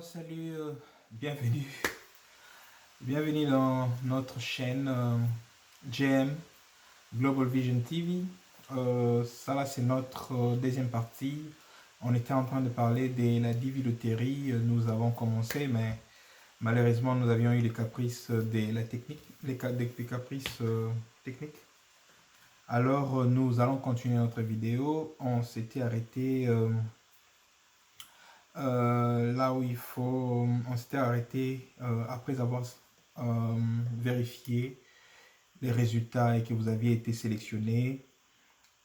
Salut, bienvenue. Bienvenue dans notre chaîne GM Global Vision TV. Ça là, c'est notre deuxième partie. On était en train de parler de la diviloterie. Nous avons commencé, mais malheureusement, nous avions eu les caprices de la technique, des caprices techniques. Alors, nous allons continuer notre vidéo. On s'était arrêté là où on s'était arrêté après avoir vérifié les résultats et que vous aviez été sélectionné.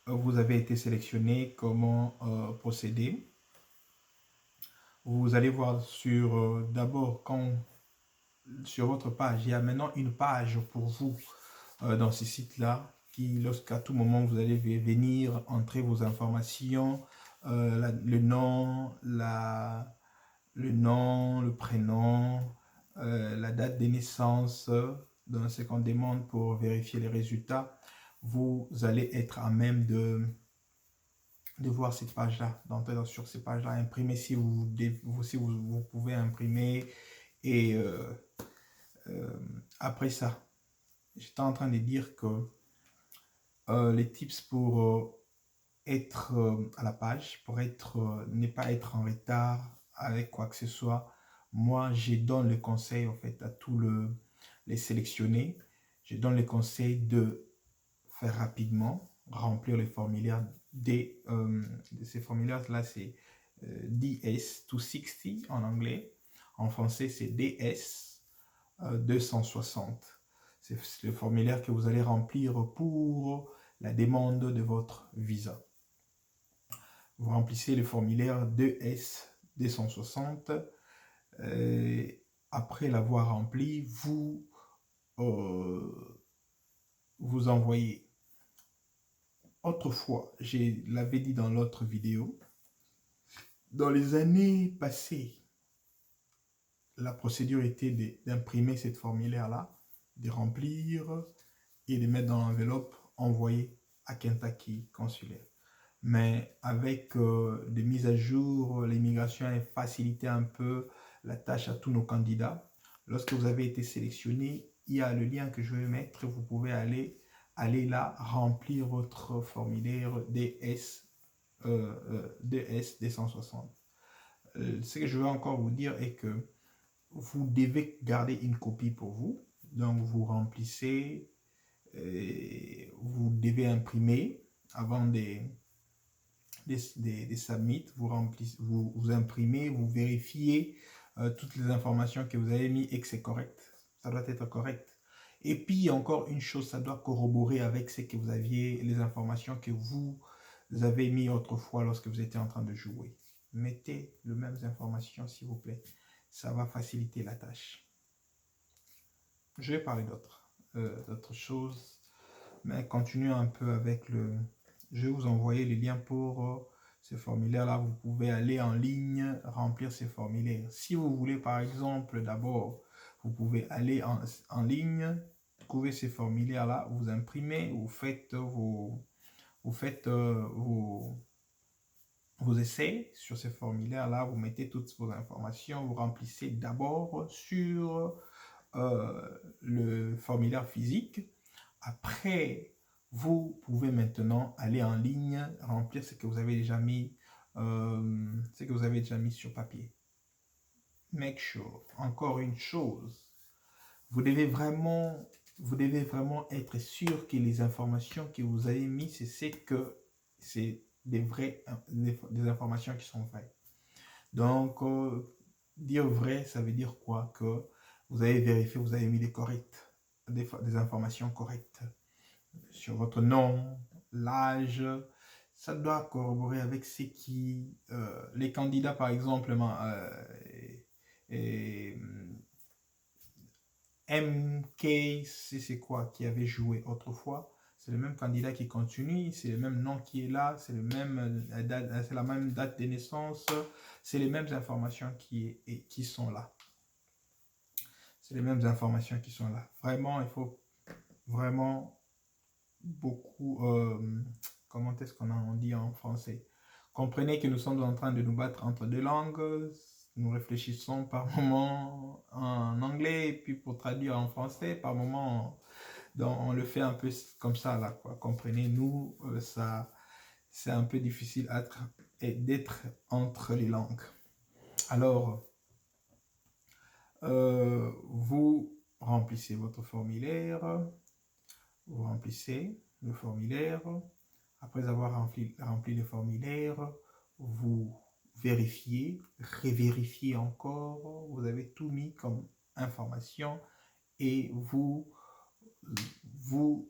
Vous avez été sélectionné, comment procéder. Vous allez voir d'abord sur votre page, il y a maintenant une page pour vous dans ce site-là qui, lorsqu'à tout moment vous allez venir entrer vos informations, le nom, le prénom, la date de naissance, dans ce qu'on demande pour vérifier les résultats, vous allez être à même de voir cette page-là, d'entrer sur cette page-là, imprimer si vous pouvez imprimer. Et après ça, j'étais en train de dire que les tips pour être à la page, pour ne pas être en retard avec quoi que ce soit. Moi, je donne le conseil en fait à tous les sélectionnés. Je donne le conseil de faire rapidement, remplir les formulaires de ces formulaires-là, c'est DS260 en anglais. En français, c'est DS 260. C'est le formulaire que vous allez remplir pour la demande de votre visa. Vous remplissez le formulaire 2S 260. Après l'avoir rempli, vous envoyez. Autrefois, je l'avais dit dans l'autre vidéo, dans les années passées, la procédure était d'imprimer cette formulaire-là, de remplir et de mettre dans l'enveloppe envoyée à Kentucky consulaire. Mais avec des mises à jour, l'immigration a facilité un peu la tâche à tous nos candidats. Lorsque vous avez été sélectionné, il y a le lien que je vais mettre. Vous pouvez aller là, remplir votre formulaire DS 260. Ce que je veux encore vous dire est que vous devez garder une copie pour vous. Donc, vous remplissez, vous devez imprimer avant des submit, vous imprimez, vous vérifiez toutes les informations que vous avez mis et que c'est correct. Ça doit être correct. Et puis encore une chose, ça doit corroborer avec ce que vous aviez, les informations que vous avez mis autrefois lorsque vous étiez en train de jouer. Mettez les mêmes informations s'il vous plaît. Ça va faciliter la tâche. Je vais parler d'autres choses, mais continuons un peu avec je vais vous envoyer les liens pour ces formulaires-là. Vous pouvez aller en ligne, remplir ces formulaires. Si vous voulez, par exemple, d'abord, vous pouvez aller en ligne, trouver ces formulaires-là, vous imprimez, vous faites vos essais sur ces formulaires-là, vous mettez toutes vos informations, vous remplissez d'abord sur le formulaire physique. Après, vous pouvez maintenant aller en ligne, remplir ce que vous avez déjà mis, sur papier. Make sure. Encore une chose, vous devez vraiment être sûr que les informations que vous avez mises, c'est des informations qui sont vraies. Donc, dire vrai, ça veut dire quoi? Que vous avez vérifié, vous avez mis des informations correctes sur votre nom, l'âge. Ça doit corroborer avec ce qui... les candidats, par exemple, MK, c'est quoi, qui avait joué autrefois. C'est le même candidat qui continue, c'est le même nom qui est là, c'est la même date de naissance, c'est les mêmes informations qui sont là. C'est les mêmes informations qui sont là. Vraiment, il faut vraiment beaucoup... comment est-ce qu'on dit en français? Comprenez que nous sommes en train de nous battre entre deux langues. nous réfléchissons par moment en anglais, et puis pour traduire en français, par moment, on le fait un peu comme ça, là, quoi. Comprenez, nous, ça, c'est un peu difficile d'être entre les langues. Alors, vous remplissez votre formulaire, vous remplissez le formulaire. Après avoir rempli le formulaire, vous vérifiez, révérifiez encore, vous avez tout mis comme information et vous vous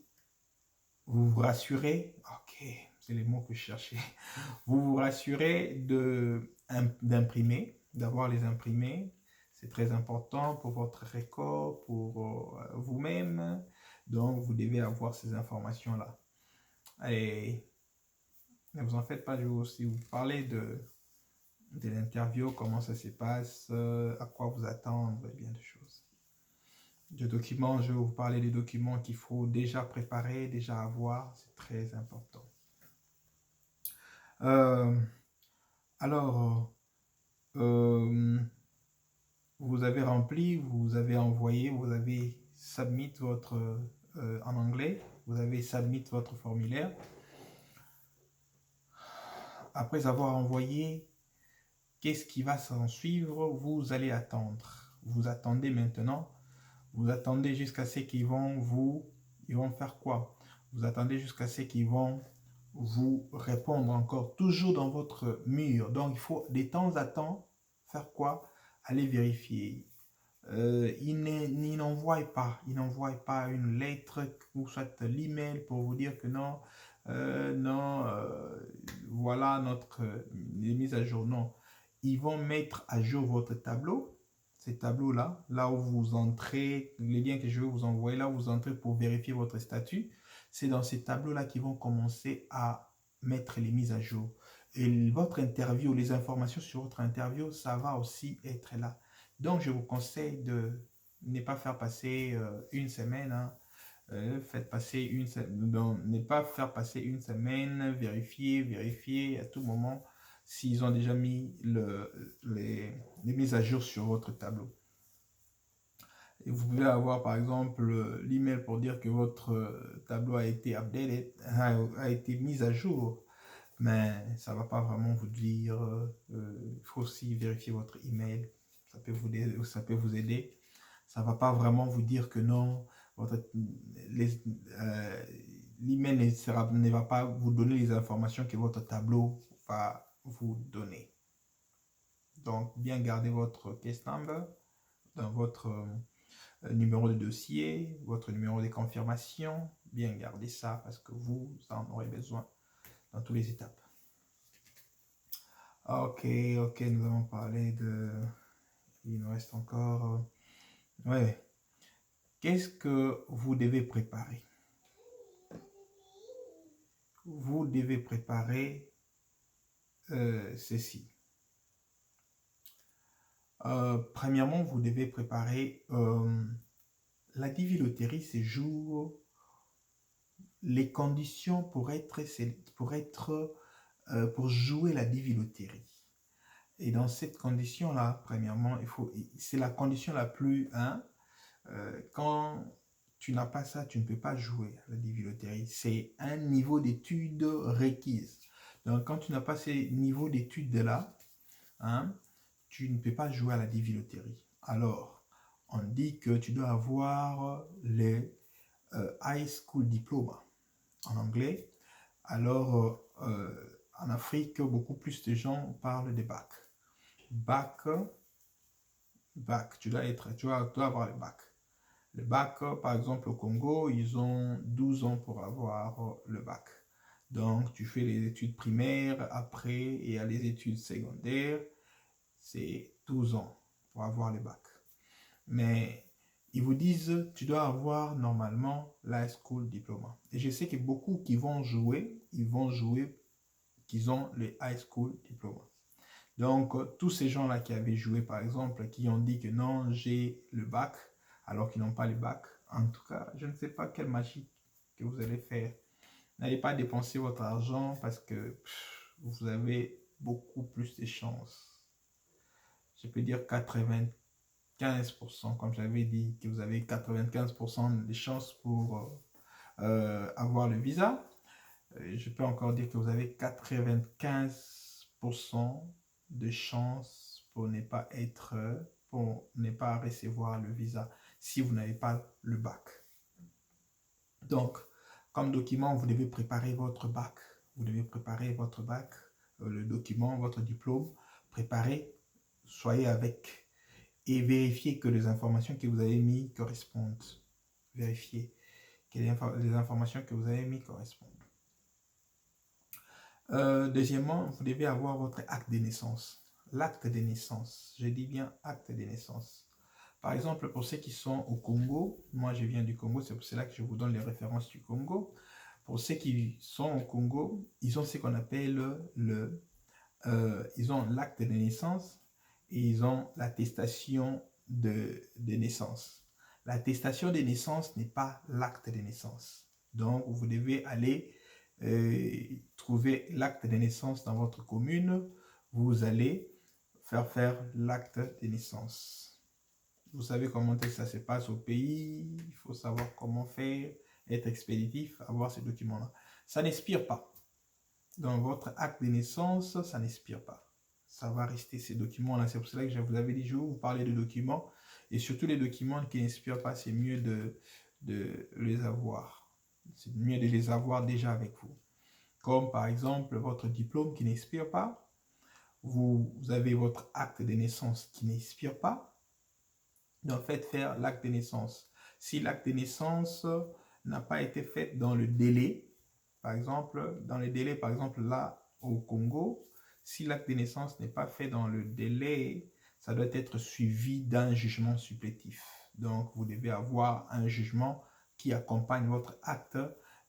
rassurez, ok, c'est les mots que je cherchais, vous vous rassurez d'imprimer, d'avoir les imprimés. C'est très important pour votre record, pour vous-même. Donc, vous devez avoir ces informations-là. Et ne vous en faites pas, je vais aussi vous parler de l'interview, comment ça se passe, à quoi vous attendre, et bien de choses. De documents, je vais vous parler des documents qu'il faut déjà préparer, déjà avoir, c'est très important. Alors, vous avez rempli, vous avez envoyé, vous avez submit votre, en anglais, vous avez submit votre formulaire. Après avoir envoyé, qu'est-ce qui va s'en suivre? Vous allez attendre. Vous attendez maintenant. Vous attendez jusqu'à ce qu'ils vont ils vont faire quoi? Vous attendez jusqu'à ce qu'ils vont vous répondre encore, toujours dans votre mur. Donc, il faut de temps à temps faire quoi? Aller vérifier. Il n'envoie pas une lettre ou soit l'email pour vous dire que non, voilà notre mise à jour. Non, ils vont mettre à jour votre tableau. Ces tableaux-là, là où vous entrez, les liens que je vais vous envoyer, là où vous entrez pour vérifier votre statut, c'est dans ces tableaux-là qu'ils vont commencer à mettre les mises à jour. Et votre interview, les informations sur votre interview, ça va aussi être là. Donc, je vous conseille de ne pas faire passer une semaine. Hein. Faites passer une semaine. Ne pas faire passer une semaine. Vérifier à tout moment s'ils ont déjà mis les mises à jour sur votre tableau. Et vous pouvez avoir par exemple l'email pour dire que votre tableau a été updated, a été mis à jour. Mais ça ne va pas vraiment vous dire. Il faut aussi vérifier votre email. Ça peut vous aider. Ça ne va pas vraiment vous dire que non. L'email ne va pas vous donner les informations que votre tableau va vous donner. Donc, bien garder votre case number dans votre numéro de dossier, votre numéro de confirmation. Bien garder ça parce que vous en aurez besoin dans toutes les étapes. Ok, nous avons parlé de... Il nous reste encore... Ouais. Qu'est-ce que vous devez préparer? Vous devez préparer ceci. Premièrement, vous devez préparer la diviloterie séjour, les conditions pour jouer la diviloterie. Et dans cette condition-là, premièrement, c'est la condition la plus... quand tu n'as pas ça, tu ne peux pas jouer à la diviloterie. C'est un niveau d'étude requise. Donc, quand tu n'as pas ces niveaux d'études-là, hein, tu ne peux pas jouer à la diviloterie. Alors, on dit que tu dois avoir les High School Diploma en anglais. Alors, en Afrique, beaucoup plus de gens parlent des bacs. Bac, tu dois avoir le bac. Le bac, par exemple, au Congo, ils ont 12 ans pour avoir le bac. Donc, tu fais les études primaires, après, il y a les études secondaires, c'est 12 ans pour avoir le bac. Mais ils vous disent, tu dois avoir normalement l'high school diploma. Et je sais que beaucoup qui vont jouer, qu'ils ont le high school diploma. Donc, tous ces gens-là qui avaient joué, par exemple, qui ont dit que non, j'ai le bac, alors qu'ils n'ont pas le bac. En tout cas, je ne sais pas quelle magie que vous allez faire. N'allez pas dépenser votre argent parce que vous avez beaucoup plus de chances. je peux dire 95%, comme j'avais dit, que vous avez 95% de chances pour avoir le visa. Je peux encore dire que vous avez 95% de chances pour ne pas recevoir le visa si vous n'avez pas le bac. Donc, comme document, vous devez préparer votre bac. Vous devez préparer votre bac, le document, votre diplôme. Préparez, soyez avec et vérifiez que les informations que vous avez mis correspondent. Vérifiez que les informations que vous avez mis correspondent. Deuxièmement, vous devez avoir votre acte de naissance. L'acte de naissance, je dis bien acte de naissance. Par exemple, pour ceux qui sont au Congo, moi je viens du Congo, c'est pour cela que je vous donne les références du Congo. Pour ceux qui sont au Congo, ils ont ce qu'on appelle ils ont l'acte de naissance et ils ont l'attestation de naissance. L'attestation de naissance n'est pas l'acte de naissance. Donc, vous devez aller trouver l'acte de naissance dans votre commune. Vous allez faire l'acte de naissance. Vous savez comment ça se passe au pays. Il faut savoir comment faire, être expéditif, avoir ces documents-là. Ça n'expire pas. Dans votre acte de naissance, ça n'expire pas. Ça va rester ces documents-là. C'est pour cela que je vous avais dit, je vais vous parler de documents. Et surtout les documents qui n'expirent pas, c'est mieux de les avoir. C'est mieux de les avoir déjà avec vous. Comme par exemple votre diplôme qui n'expire pas. Vous avez votre acte de naissance qui n'expire pas. Donc, faites faire l'acte de naissance. Si l'acte de naissance n'a pas été fait dans le délai, par exemple, là, au Congo, si l'acte de naissance n'est pas fait dans le délai, ça doit être suivi d'un jugement supplétif. Donc, vous devez avoir un jugement qui accompagne votre acte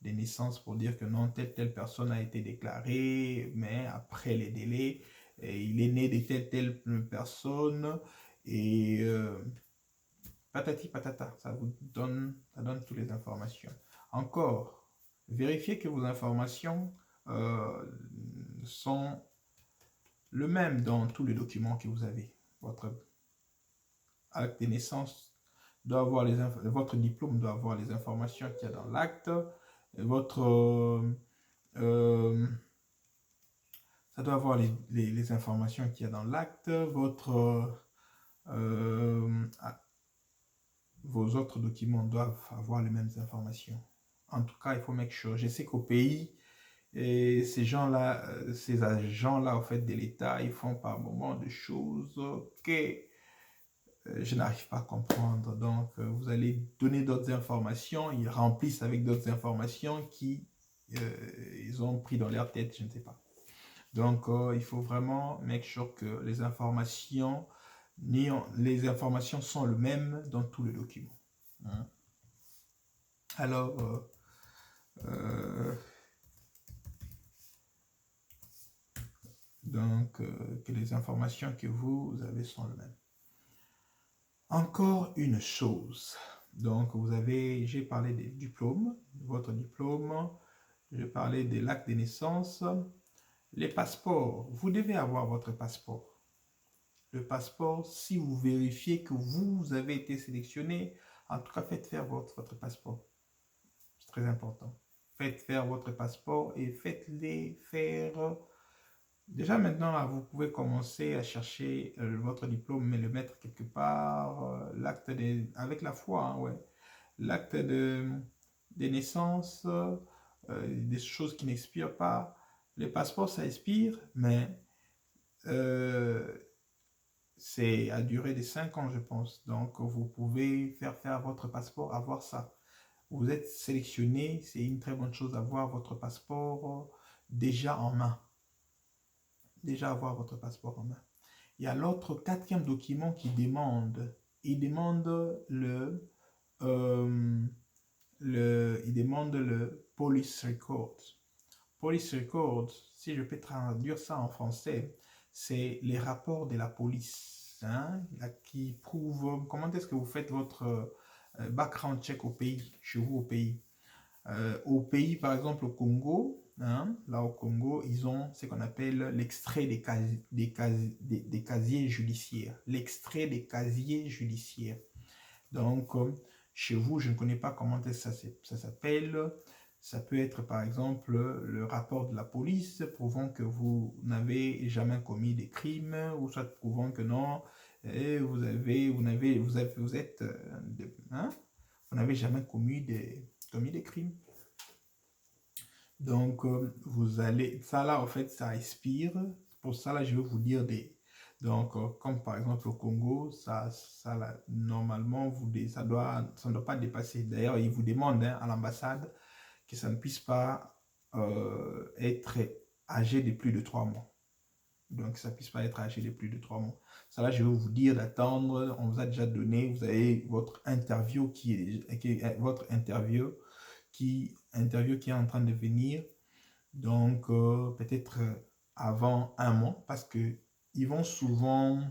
de naissance pour dire que non, telle personne a été déclarée, mais après les délais, il est né de telle personne et patati patata, ça donne toutes les informations. Encore, vérifiez que vos informations sont le même dans tous les documents que vous avez. Votre acte de naissance doit avoir votre diplôme doit avoir les informations qu'il y a dans l'acte. Votre ça doit avoir les informations qu'il y a dans l'acte. Vos autres documents doivent avoir les mêmes informations. En tout cas, il faut make sure. Je sais qu'au pays, ces gens-là, ces agents-là, au fait, de l'État, ils font par moments des choses que je n'arrive pas à comprendre. Donc, vous allez donner d'autres informations, ils remplissent avec d'autres informations qui ils ont pris dans leur tête, je ne sais pas. Donc, il faut vraiment make sure que les informations sont les mêmes dans tous les documents. Hein? Alors, donc, que les informations que vous avez sont les mêmes. Encore une chose. Donc, j'ai parlé des diplômes, votre diplôme, j'ai parlé de l'acte de naissance, les passeports. Vous devez avoir votre passeport. Le passeport, si vous vérifiez que vous avez été sélectionné, en tout cas, faites faire votre passeport. C'est très important. Faites faire votre passeport et faites-les faire. Déjà maintenant, là, vous pouvez commencer à chercher votre diplôme, mais le mettre quelque part. Avec la foi, hein, ouais. L'acte de naissance, des choses qui n'expirent pas. Les passeports, ça expire, mais c'est à durée de 5 ans, je pense. Donc, vous pouvez faire votre passeport, avoir ça. Vous êtes sélectionné, c'est une très bonne chose d'avoir votre passeport déjà en main. Déjà avoir votre passeport en main. Il y a l'autre quatrième document qui demande. Il demande le police record. Police record, si je peux traduire ça en français, c'est les rapports de la police, hein, qui prouvent comment est-ce que vous faites votre background check au pays, chez vous au pays. Au pays, par exemple, au Congo, hein, là au Congo, ils ont ce qu'on appelle l'extrait des casiers judiciaires. L'extrait des casiers judiciaires. Donc, chez vous, je ne connais pas comment ça s'appelle. Ça peut être par exemple le rapport de la police prouvant que vous n'avez jamais commis des crimes, ou soit prouvant que non, vous êtes, hein, vous n'avez jamais commis des crimes. Donc, vous allez, ça là, en fait, ça expire. Pour ça, là, je vais vous dire des... Donc, comme par exemple au Congo, ça là, normalement, ça ne doit pas dépasser. D'ailleurs, ils vous demandent hein, à l'ambassade que ça ne puisse pas être âgé de plus de 3 mois. Donc, ça ne puisse pas être âgé de plus de 3 mois. Ça là, je vais vous dire d'attendre. On vous a déjà donné, vous avez votre interview votre interview qui est en train de venir. Donc, peut-être avant 1 mois, parce que ils vont souvent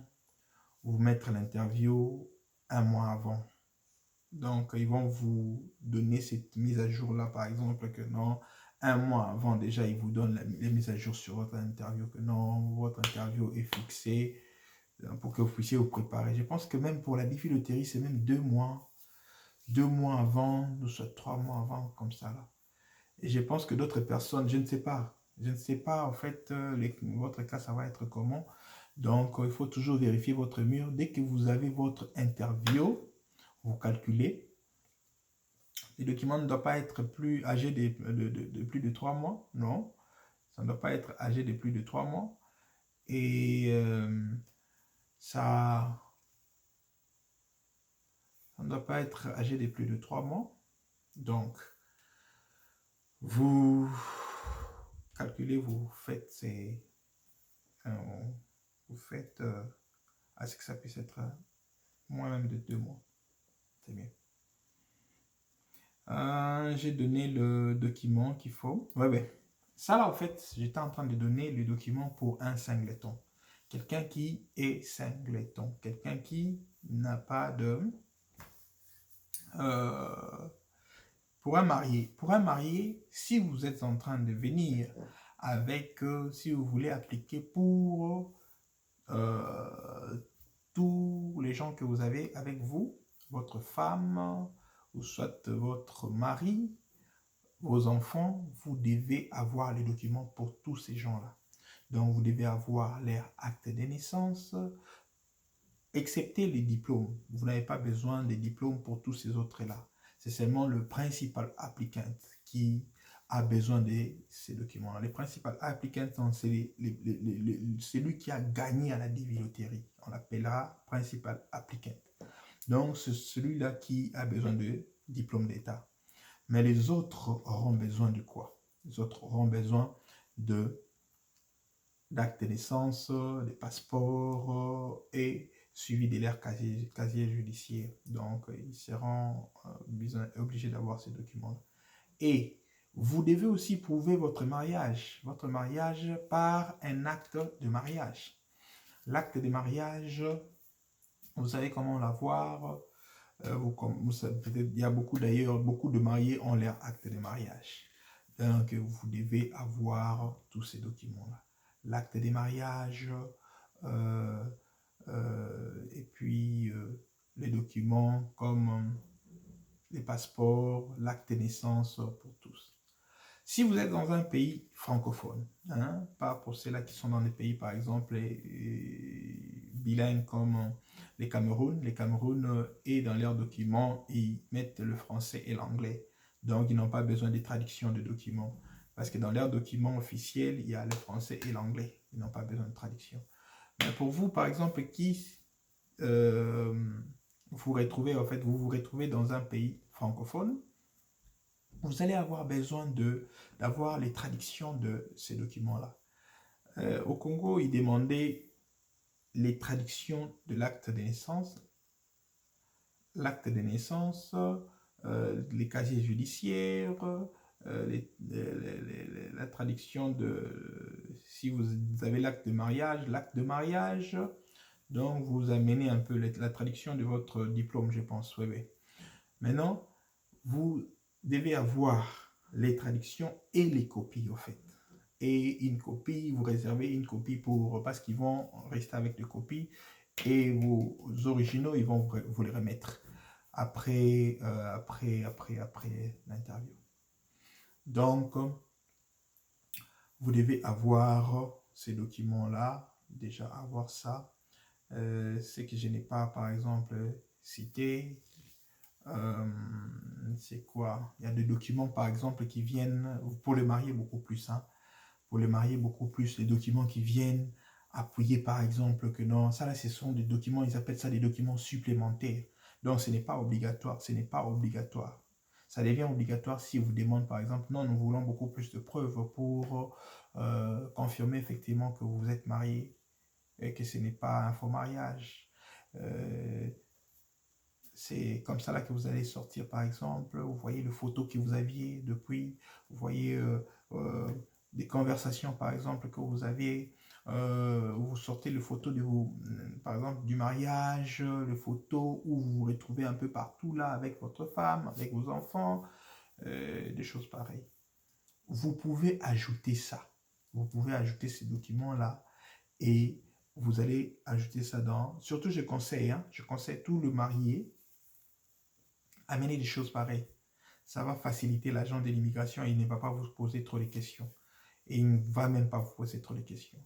vous mettre l'interview 1 mois avant. Donc, ils vont vous donner cette mise à jour-là, par exemple, que non, 1 mois avant, déjà, ils vous donnent les mises à jour sur votre interview, que non, votre interview est fixée pour que vous puissiez vous préparer. Je pense que même pour la biphilothérie, c'est même 2 mois. 2 mois avant, ou soit 3 mois avant, comme ça, là. Et je pense que d'autres personnes, je ne sais pas. Je ne sais pas, en fait, votre cas, ça va être comment. Donc, il faut toujours vérifier votre mur. Dès que vous avez votre interview, vous calculez. Les documents ne doivent pas être plus âgés de plus de 3 mois. Non, ça ne doit pas être âgé de plus de 3 mois. Et ça ne doit pas être âgé de plus de 3 mois. Donc, vous calculez, vous faites à ce que ça puisse être moins même de 2 mois. C'est bien. J'ai donné le document qu'il faut. Ouais. Ça là, en fait, j'étais en train de donner le document pour un singleton. Quelqu'un qui est singleton. Quelqu'un qui n'a pas de... pour un marié, si vous êtes en train de venir avec... si vous voulez appliquer pour tous les gens que vous avez avec vous, votre femme, ou soit votre mari, vos enfants, vous devez avoir les documents pour tous ces gens-là. Donc, vous devez avoir leur acte de naissance, excepté les diplômes. Vous n'avez pas besoin des diplômes pour tous ces autres-là. C'est seulement le principal applicant qui a besoin de ces documents. Les principaux applicants sont celui qui a gagné à la divilotterie. On l'appellera principal applicant. Donc, c'est celui-là qui a besoin de diplôme d'État. Mais les autres auront besoin de quoi? Les autres auront besoin d'actes de naissance, des passeports et suivi de leur casier judiciaire. Donc, ils seront obligés d'avoir ces documents-là. Et vous devez aussi prouver votre mariage par un acte de mariage. L'acte de mariage, vous savez comment l'avoir. Il y a beaucoup de mariés ont leur acte de mariage. Donc, vous devez avoir tous ces documents-là. L'acte de mariage, et puis les documents comme les passeports, l'acte de naissance pour tous. Si vous êtes dans un pays francophone, hein, pas pour ceux-là qui sont dans des pays, par exemple, bilingues comme les Cameroun et dans leurs documents, ils mettent le français et l'anglais. Donc, ils n'ont pas besoin de traduction de documents. Parce que dans leurs documents officiels, il y a le français et l'anglais. Ils n'ont pas besoin de traduction. Mais pour vous, par exemple, qui vous vous retrouvez dans un pays francophone, vous allez avoir besoin d'avoir les traductions de ces documents-là. Au Congo, ils demandaient les traductions de l'acte de naissance, les casiers judiciaires, la traduction de... Si vous avez l'acte de mariage, donc vous amenez un peu la traduction de votre diplôme, je pense. Oui. Maintenant, vous devez avoir les traductions et les copies, au fait. Et une copie, vous réservez une copie pour, parce qu'ils vont rester avec les copies, et vos originaux, ils vont vous les remettre après, après l'interview. Donc, vous devez avoir ces documents-là, déjà avoir ça. Ce que je n'ai pas, par exemple, cité, c'est quoi? Il y a des documents, par exemple, qui viennent, pour les mariés, beaucoup plus, hein, pour les mariés, beaucoup plus, les documents qui viennent appuyer, par exemple, que non, ça là, ce sont des documents, ils appellent ça des documents supplémentaires. Donc, ce n'est pas obligatoire, ce n'est pas obligatoire. Ça devient obligatoire si vous demandez, par exemple, non, nous voulons beaucoup plus de preuves pour confirmer effectivement que vous êtes marié et que ce n'est pas un faux mariage. C'est comme ça là que vous allez sortir, par exemple, vous voyez les photos que vous aviez depuis, vous voyez des conversations, par exemple, que vous aviez, vous sortez les photos de vous, par exemple, du mariage, les photos où vous vous retrouvez un peu partout là avec votre femme, avec vos enfants, des choses pareilles. Vous pouvez ajouter ça. Vous pouvez ajouter ces documents-là et vous allez ajouter ça dans... Surtout, je conseille tout le marié, amener des choses pareilles. Ça va faciliter l'agent de l'immigration et il ne va pas vous poser trop de questions. Et il ne va même pas vous poser trop de questions.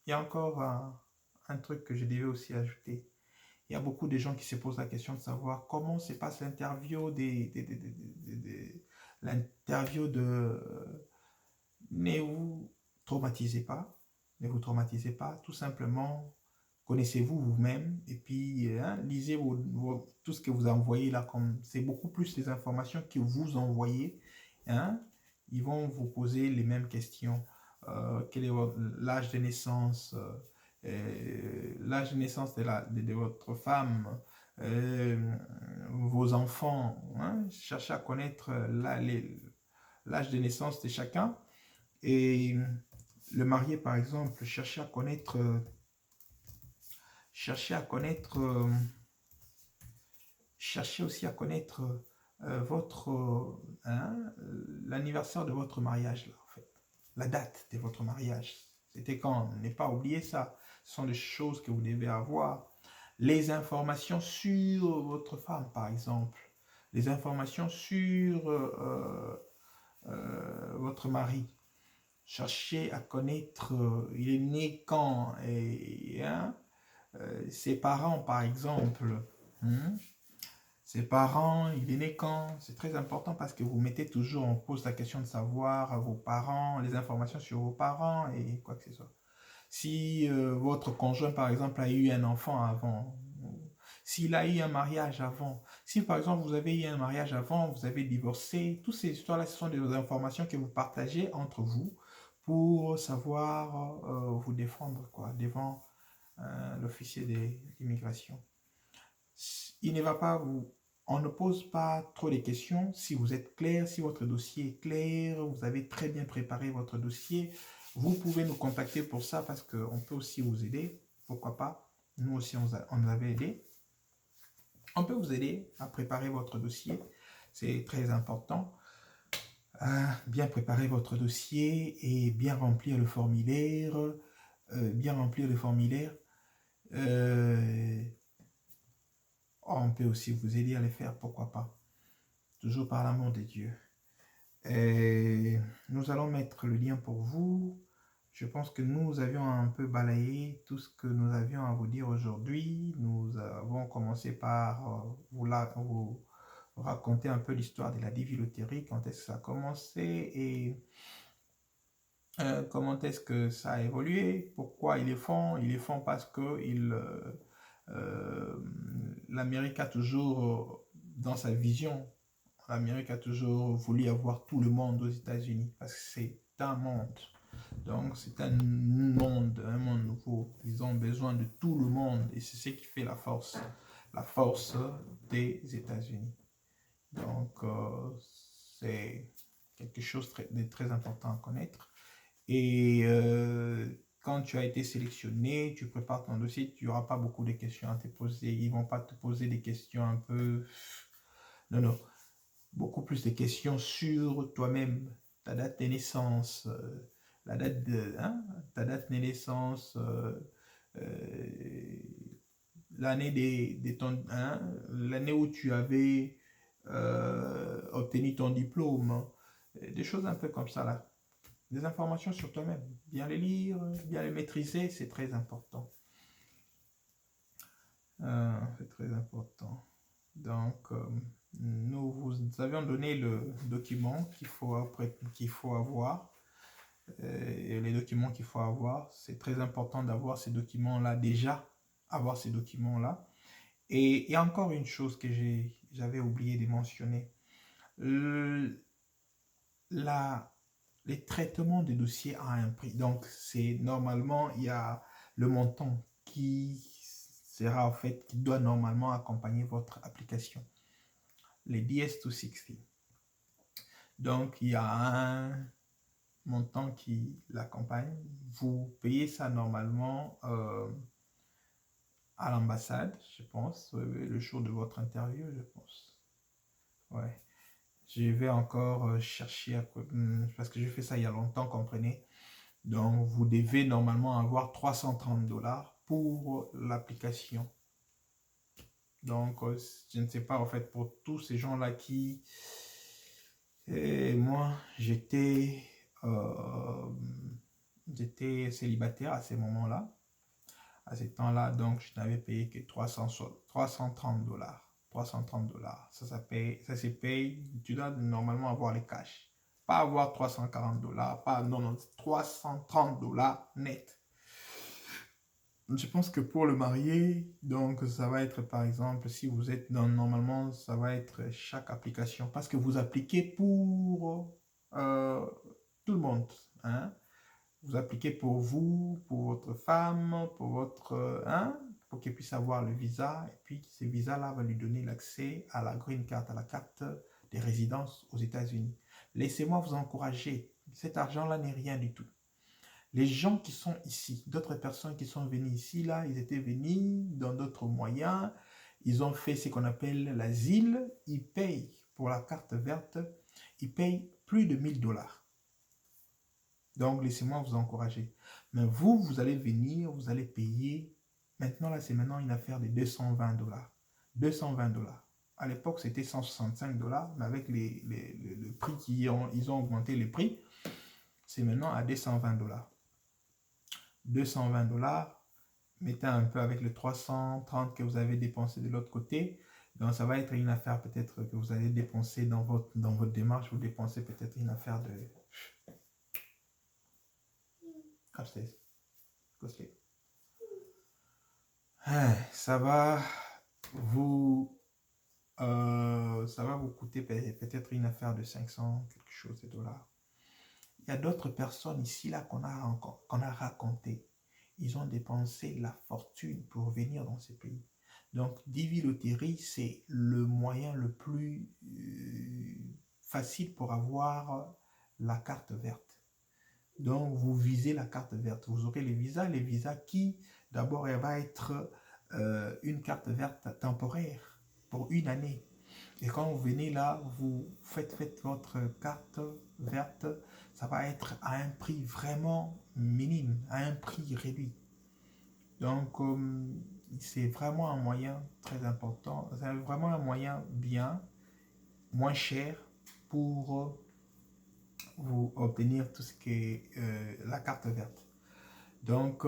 Il y a encore un truc que je devais aussi ajouter. Il y a beaucoup de gens qui se posent la question de savoir comment se passe l'interview l'interview de... Ne vous traumatisez pas. Ne vous traumatisez pas. Tout simplement, connaissez-vous vous-même et puis lisez tout ce que vous envoyez là. C'est beaucoup plus les informations que vous envoyez. Hein, ils vont vous poser les mêmes questions. Quel est l'âge de naissance, l'âge de naissance de votre femme, vos enfants. Hein, cherchez à connaître l'âge de naissance de chacun. Et le marié, par exemple, cherchez à connaître... cherchez aussi à connaître l'anniversaire de votre mariage, là, en fait. La date de votre mariage. C'était quand? Ne pas oublier ça. Ce sont des choses que vous devez avoir. Les informations sur votre femme, par exemple. Les informations sur votre mari. Cherchez à connaître, il est né quand, et ses parents, par exemple. Ses parents, il est né quand? C'est très important parce que vous mettez toujours, on pose la question de savoir vos parents, les informations sur vos parents et quoi que ce soit. Si votre conjoint, par exemple, a eu un enfant avant, s'il a eu un mariage avant, si par exemple vous avez eu un mariage avant, vous avez divorcé, toutes ces histoires-là, ce sont des informations que vous partagez entre vous pour savoir vous défendre quoi, devant l'officier de l'immigration. Il ne va pas vous... On ne pose pas trop de questions si vous êtes clair, si votre dossier est clair, vous avez très bien préparé votre dossier. Vous pouvez nous contacter pour ça parce qu'on peut aussi vous aider. Pourquoi pas? Nous aussi, on nous avait aidé. On peut vous aider à préparer votre dossier. C'est très important. Bien préparer votre dossier et bien remplir le formulaire. On peut aussi vous aider à les faire, pourquoi pas. Toujours par l'amour de Dieu. Et nous allons mettre le lien pour vous. Je pense que nous avions un peu balayé tout ce que nous avions à vous dire aujourd'hui. Nous avons commencé par vous raconter un peu l'histoire de la diviloterie, quand est-ce que ça a commencé et comment est-ce que ça a évolué, pourquoi ils les font. Ils les font parce que l'Amérique a toujours, dans sa vision, l'Amérique a toujours voulu avoir tout le monde aux États-Unis, parce que c'est un monde. Donc c'est un monde nouveau. Ils ont besoin de tout le monde et c'est ce qui fait la force des États-Unis. Donc c'est quelque chose de très important à connaître. Et quand tu as été sélectionné, tu prépares ton dossier, tu n'auras pas beaucoup de questions à te poser. Ils ne vont pas te poser des questions un peu... Non, non. beaucoup plus de questions sur toi-même, ta date de naissance, la date de, hein, ta date de naissance, euh, l'année hein, l'année où tu avais obtenu ton diplôme, hein. Des choses un peu comme ça là. Des informations sur toi-même. Bien les lire, bien les maîtriser, c'est très important. C'est très important. Donc, nous vous avions donné le document qu'il faut avoir. Et les documents qu'il faut avoir, c'est très important d'avoir ces documents-là déjà, avoir ces documents-là. Et il y a encore une chose que j'avais oublié de mentionner. Les traitements des dossiers à un prix. Donc, c'est normalement, il y a le montant qui sera en fait, qui doit normalement accompagner votre application. Les DS260. Donc, il y a un montant qui l'accompagne. Vous payez ça normalement à l'ambassade, je pense, le jour de votre interview, je pense. Ouais. Je vais encore chercher, parce que j'ai fait ça il y a longtemps, comprenez. Donc, vous devez normalement avoir 330 $ pour l'application. Donc, je ne sais pas, en fait, pour tous ces gens-là qui... Et moi, j'étais célibataire à ces moments-là, à ces temps-là, donc je n'avais payé que 330 $. 330 $. Ça se paye, tu dois normalement avoir les cash. Pas avoir 340 $, pas, non, non, 330 $ net. Je pense que pour le marié, donc ça va être par exemple, si vous êtes dans, normalement, ça va être chaque application, parce que vous appliquez pour tout le monde, hein? Vous appliquez pour vous, pour votre femme, pour votre, hein? Pour qu'il puisse avoir le visa, et puis ce visa-là va lui donner l'accès à la green card, à la carte des résidences aux États-Unis. Laissez-moi vous encourager, cet argent-là n'est rien du tout. Les gens qui sont ici, d'autres personnes qui sont venues ici, là, ils étaient venus dans d'autres moyens, ils ont fait ce qu'on appelle l'asile, ils payent pour la carte verte, ils payent plus de 1000 $. Donc, laissez-moi vous encourager. Mais vous, vous allez venir, vous allez payer, maintenant, là, c'est maintenant une affaire de 220 $. 220 $. À l'époque, c'était 165 $, mais avec le prix ils ont augmenté les prix, c'est maintenant à 220 $. 220 $, mettez un peu avec les 330 que vous avez dépensé de l'autre côté. Donc, ça va être une affaire peut-être que vous allez dépenser dans votre démarche. Vous dépensez peut-être une affaire de... Ça va vous coûter peut-être une affaire de 500, quelque chose de dollars. Il y a d'autres personnes ici là qu'on a raconté. Ils ont dépensé la fortune pour venir dans ces pays. Donc, DV Lottery, c'est le moyen le plus facile pour avoir la carte verte. Donc, vous visez la carte verte. Vous aurez les visas qui, d'abord, elle va être une carte verte temporaire pour une année. Et quand vous venez là, vous faites votre carte verte, ça va être à un prix vraiment minime, à un prix réduit. Donc, c'est vraiment un moyen très important, c'est vraiment un moyen bien, moins cher pour vous obtenir tout ce qui est la carte verte. Donc,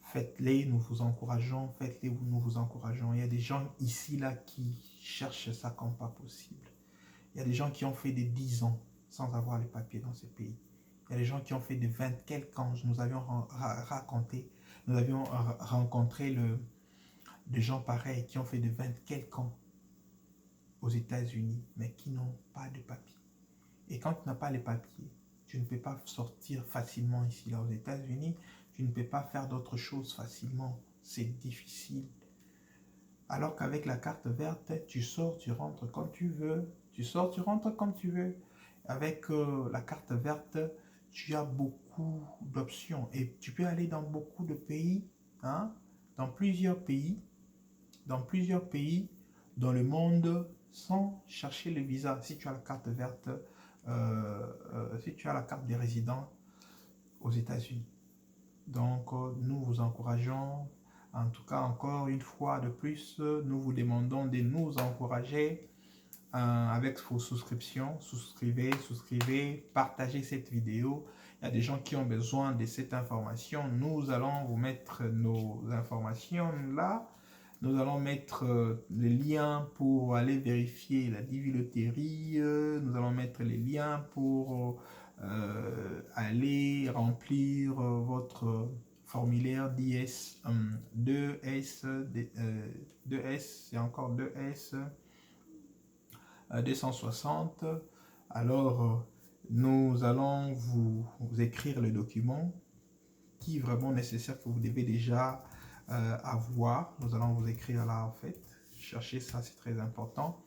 faites-les, nous vous encourageons, faites-les, nous vous encourageons. Il y a des gens ici, là, qui cherchent ça comme pas possible. Il y a des gens qui ont fait des 10 ans sans avoir les papiers dans ce pays. Il y a des gens qui ont fait des 20 quelques ans. Nous avions raconté, nous avions rencontré des gens pareils qui ont fait de 20 quelques ans aux États-Unis, mais qui n'ont pas de papiers. Et quand tu n'as pas les papiers, tu ne peux pas sortir facilement ici, là, aux États-Unis. Tu ne peux pas faire d'autres choses facilement. C'est difficile. Alors qu'avec la carte verte, tu sors, tu rentres quand tu veux. Tu sors, tu rentres comme tu veux. Avec la carte verte, tu as beaucoup d'options. Et tu peux aller dans beaucoup de pays, hein, dans plusieurs pays dans le monde sans chercher le visa. Si tu as la carte verte, si tu as la carte des résidents aux États-Unis. Donc, nous vous encourageons, en tout cas encore une fois de plus, nous vous demandons de nous encourager avec vos souscriptions. Souscrivez, partagez cette vidéo. Il y a des gens qui ont besoin de cette information. Nous allons vous mettre nos informations là. Nous allons mettre les liens pour aller vérifier la diviloterie. Nous allons mettre les liens pour aller remplir votre formulaire d'IS 2S, 2S et encore 2S 260. Alors, nous allons vous écrire le document qui est vraiment nécessaire que vous devez déjà avoir. Nous allons vous écrire là en fait. Cherchez ça, c'est très important.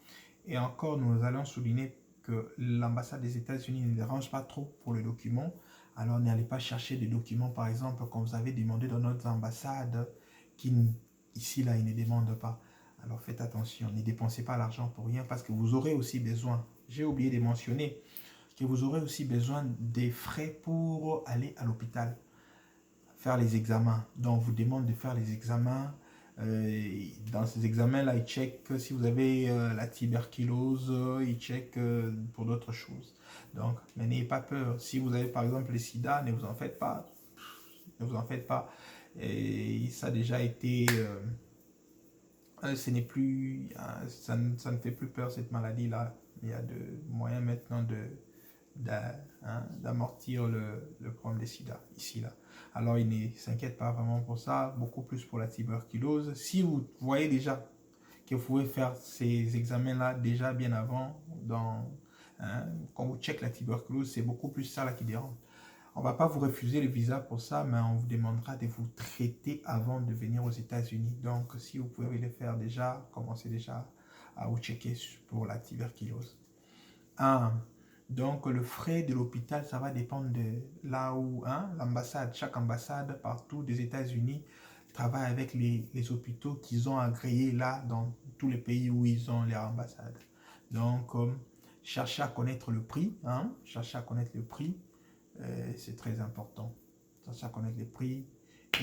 Et encore, nous allons souligner que l'ambassade des États-Unis ne dérange pas trop pour le document. Alors, n'allez pas chercher des documents, par exemple, comme vous avez demandé dans notre ambassade, qui ici, là, ils ne demandent pas. Alors, faites attention, ne dépensez pas l'argent pour rien parce que vous aurez aussi besoin, j'ai oublié de mentionner, que vous aurez aussi besoin des frais pour aller à l'hôpital, faire les examens. Donc, on vous demande de faire les examens. Dans ces examens-là, ils checkent si vous avez la tuberculose, ils checkent pour d'autres choses. Donc, mais n'ayez pas peur. Si vous avez par exemple le sida, ne vous en faites pas. Ne vous en faites pas. Et ça a déjà été... ce n'est plus... ça ne fait plus peur cette maladie-là. Il y a de moyens maintenant d'amortir le problème des sida, ici, là. Alors, il ne s'inquiète pas vraiment pour ça, beaucoup plus pour la tuberculose. Si vous voyez déjà que vous pouvez faire ces examens-là déjà bien avant, quand vous checkez la tuberculose, c'est beaucoup plus ça là qui dérange. On ne va pas vous refuser le visa pour ça, mais on vous demandera de vous traiter avant de venir aux États-Unis. Donc, si vous pouvez le faire déjà, commencez déjà à vous checker pour la tuberculose. Donc, le frais de l'hôpital, ça va dépendre de là où l'ambassade, chaque ambassade partout des États-Unis travaille avec les hôpitaux qu'ils ont agréés là dans tous les pays où ils ont leur ambassade. Donc, cherchez à connaître le prix. Cherchez à connaître le prix. C'est très important. Cherchez à connaître les prix.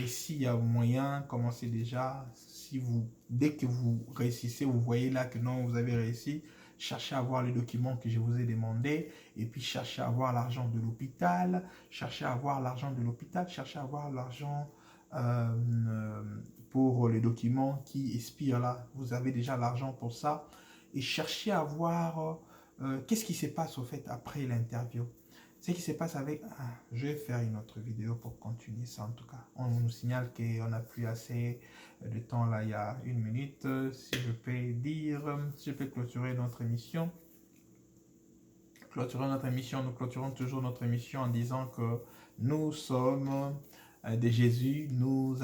Et s'il y a moyen, commencez déjà. Dès que vous réussissez, vous voyez là que non, vous avez réussi, cherchez à avoir les documents que je vous ai demandé, et puis cherchez à avoir l'argent de l'hôpital, cherchez à avoir l'argent de l'hôpital, cherchez à avoir l'argent pour les documents qui expirent là. Vous avez déjà l'argent pour ça. Et cherchez à voir qu'est-ce qui se passe au fait après l'interview. Ce qui se passe avec... je vais faire une autre vidéo pour continuer ça en tout cas. On nous signale qu'on n'a plus assez de temps là, il y a 1 minute. Si je peux dire, si je peux clôturer notre émission. Nous clôturons toujours notre émission en disant que nous sommes de Jésus, nous